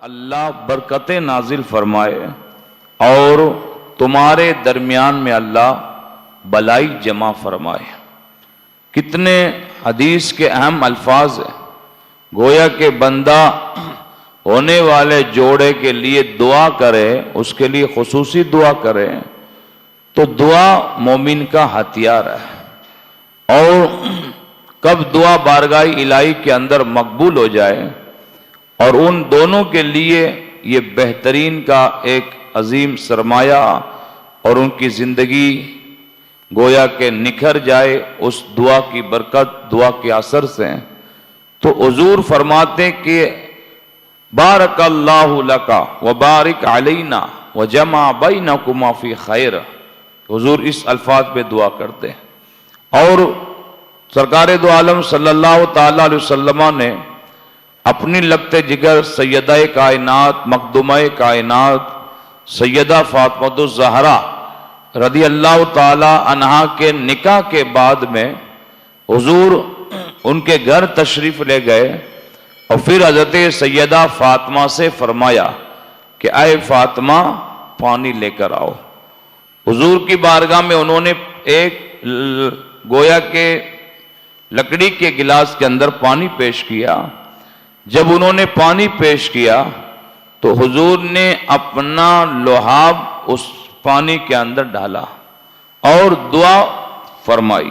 اللہ برکتیں نازل فرمائے اور تمہارے درمیان میں اللہ بلائی جمع فرمائے۔ کتنے حدیث کے اہم الفاظ ہیں۔ گویا کہ بندہ ہونے والے جوڑے کے لیے دعا کرے، اس کے لیے خصوصی دعا کرے تو دعا مومن کا ہتھیار ہے، اور کب دعا بارگاہ الہی کے اندر مقبول ہو جائے، اور ان دونوں کے لیے یہ بہترین کا ایک عظیم سرمایہ اور ان کی زندگی گویا کہ نکھر جائے اس دعا کی برکت، دعا کے اثر سے۔ تو حضور فرماتے کہ بارک اللہ لکا وبارک علینا وجمع بینکما فی خیر۔ حضور اس الفاظ پہ دعا کرتے ہیں، اور سرکار دو عالم صلی اللہ تعالی علیہ وسلم نے اپنی لگتے جگر سیدہ کائنات، مخدومہ کائنات سیدہ فاطمہ الزہرا رضی اللہ تعالی عنہا کے نکاح کے بعد میں حضور ان کے گھر تشریف لے گئے، اور پھر حضرت سیدہ فاطمہ سے فرمایا کہ اے فاطمہ پانی لے کر آؤ۔ حضور کی بارگاہ میں انہوں نے ایک گویا کے لکڑی کے گلاس کے اندر پانی پیش کیا۔ جب انہوں نے پانی پیش کیا تو حضور نے اپنا لحاف اس پانی کے اندر ڈالا اور دعا فرمائی۔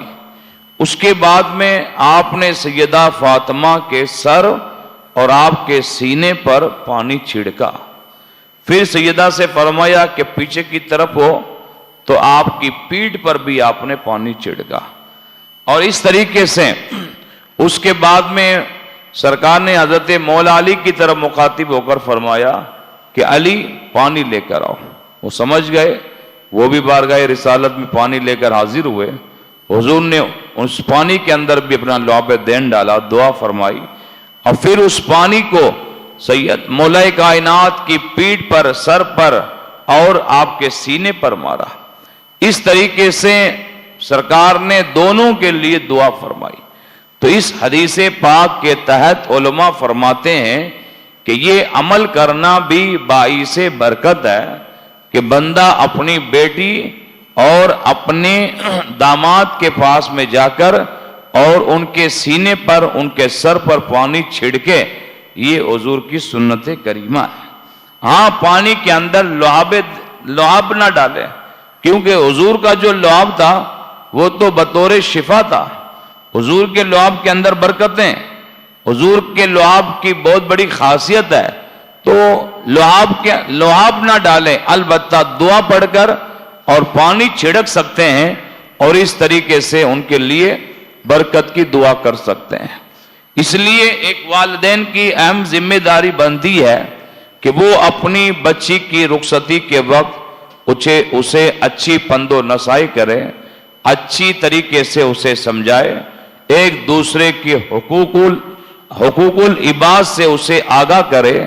اس کے بعد میں آپ نے سیدہ فاطمہ کے سر اور آپ کے سینے پر پانی چھڑکا۔ پھر سیدہ سے فرمایا کہ پیچھے کی طرف ہو، تو آپ کی پیٹھ پر بھی آپ نے پانی چھڑکا۔ اور اس طریقے سے اس کے بعد میں سرکار نے حضرت مولا علی کی طرف مخاطب ہو کر فرمایا کہ علی پانی لے کر آؤ۔ وہ سمجھ گئے، وہ بھی بارگاہ رسالت میں پانی لے کر حاضر ہوئے۔ حضور نے اس پانی کے اندر بھی اپنا لعاب دین ڈالا، دعا فرمائی، اور پھر اس پانی کو سید مولا کائنات کی پیٹھ پر، سر پر اور آپ کے سینے پر مارا۔ اس طریقے سے سرکار نے دونوں کے لیے دعا فرمائی۔ تو اس حدیث پاک کے تحت علماء فرماتے ہیں کہ یہ عمل کرنا بھی باعث برکت ہے کہ بندہ اپنی بیٹی اور اپنے داماد کے پاس میں جا کر اور ان کے سینے پر، ان کے سر پر پانی چھڑکے۔ یہ حضور کی سنت کریمہ ہے۔ ہاں، پانی کے اندر لعاب نہ ڈالے، کیونکہ حضور کا جو لعاب تھا وہ تو بطور شفا تھا۔ حضور کے لعاب کے اندر برکتیں، حضور کے لعاب کی بہت بڑی خاصیت ہے۔ تو لعاب نہ ڈالیں، البتہ دعا پڑھ کر اور پانی چھڑک سکتے ہیں، اور اس طریقے سے ان کے لیے برکت کی دعا کر سکتے ہیں۔ اس لیے ایک والدین کی اہم ذمہ داری بنتی ہے کہ وہ اپنی بچی کی رخصتی کے وقت اسے اچھی پند و نصیحت کرے، اچھی طریقے سے اسے سمجھائے، ایک دوسرے کی حقوق العباد سے اسے آگاہ کرے،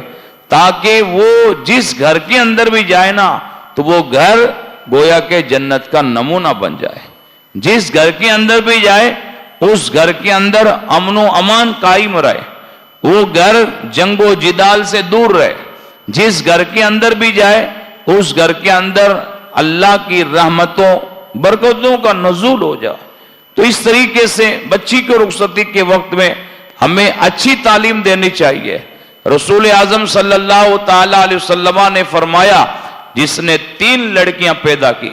تاکہ وہ جس گھر کے اندر بھی جائے نا تو وہ گھر گویا کہ جنت کا نمونہ بن جائے۔ جس گھر کے اندر بھی جائے اس گھر کے اندر امن و امان قائم رہے، وہ گھر جنگ و جدال سے دور رہے۔ جس گھر کے اندر بھی جائے اس گھر کے اندر اللہ کی رحمتوں برکتوں کا نزول ہو جائے۔ تو اس طریقے سے بچی کو رخصتی کے وقت میں ہمیں اچھی تعلیم دینی چاہیے۔ رسول اعظم صلی اللہ تعالی علیہ وسلم نے فرمایا، جس نے 3 لڑکیاں پیدا کی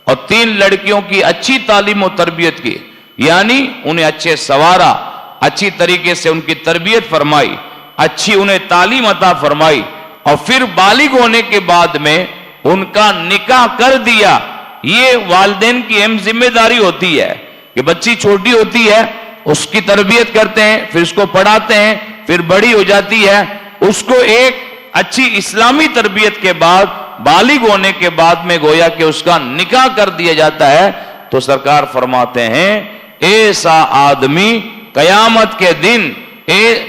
اور 3 لڑکیوں کی اچھی تعلیم و تربیت کی، یعنی انہیں اچھے سوارا، اچھی طریقے سے ان کی تربیت فرمائی، اچھی انہیں تعلیم عطا فرمائی، اور پھر بالغ ہونے کے بعد میں ان کا نکاح کر دیا۔ یہ والدین کی اہم ذمہ داری ہوتی ہے کہ بچی چھوٹی ہوتی ہے، اس کی تربیت کرتے ہیں، پھر اس کو پڑھاتے ہیں، پھر بڑی ہو جاتی ہے، اس کو ایک اچھی اسلامی تربیت کے بعد بالغ ہونے کے بعد میں گویا کہ اس کا نکاح کر دیا جاتا ہے۔ تو سرکار فرماتے ہیں ایسا آدمی قیامت کے دن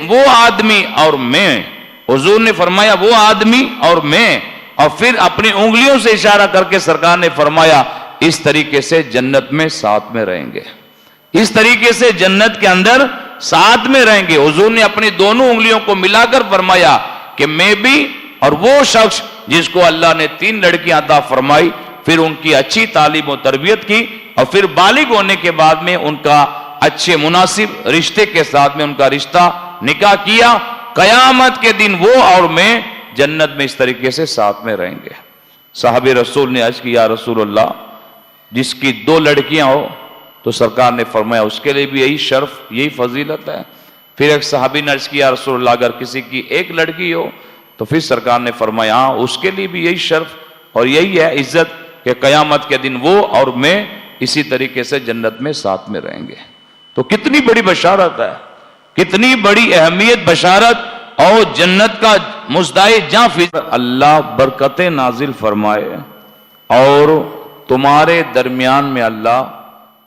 وہ آدمی اور میں، حضور نے فرمایا وہ آدمی اور میں، اور پھر اپنی انگلیوں سے اشارہ کر کے سرکار نے فرمایا اس طریقے سے جنت میں ساتھ میں رہیں گے، اس طریقے سے جنت کے اندر ساتھ میں رہیں گے۔ حضور نے اپنی دونوں انگلیوں کو ملا کر فرمایا کہ میں بھی اور وہ شخص جس کو اللہ نے 3 لڑکیاں عطا فرمائی، پھر ان کی اچھی تعلیم و تربیت کی، اور پھر بالغ ہونے کے بعد میں ان کا اچھے مناسب رشتے کے ساتھ میں ان کا رشتہ نکاح کیا، قیامت کے دن وہ اور میں جنت میں اس طریقے سے ساتھ میں رہیں گے۔ صحابی رسول نے عرض کیا، یا رسول اللہ، جس کی 2 لڑکیاں ہو تو سرکار نے فرمایا اس کے لیے بھی یہی شرف، یہی فضیلت ہے۔ پھر ایک صحابی نے عرض کیا، یا رسول اللہ، اگر کسی کی 1 لڑکی ہو تو پھر سرکار نے فرمایا ہاں اس کے لیے بھی یہی شرف اور یہی ہے عزت کہ قیامت کے دن وہ اور میں اسی طریقے سے جنت میں ساتھ میں رہیں گے۔ تو کتنی بڑی بشارت ہے، کتنی بڑی اہمیت بشارت اور جنت کا مزدائے جاں فضل۔ اللہ برکتیں نازل فرمائے اور تمہارے درمیان میں اللہ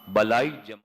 بلائی جمع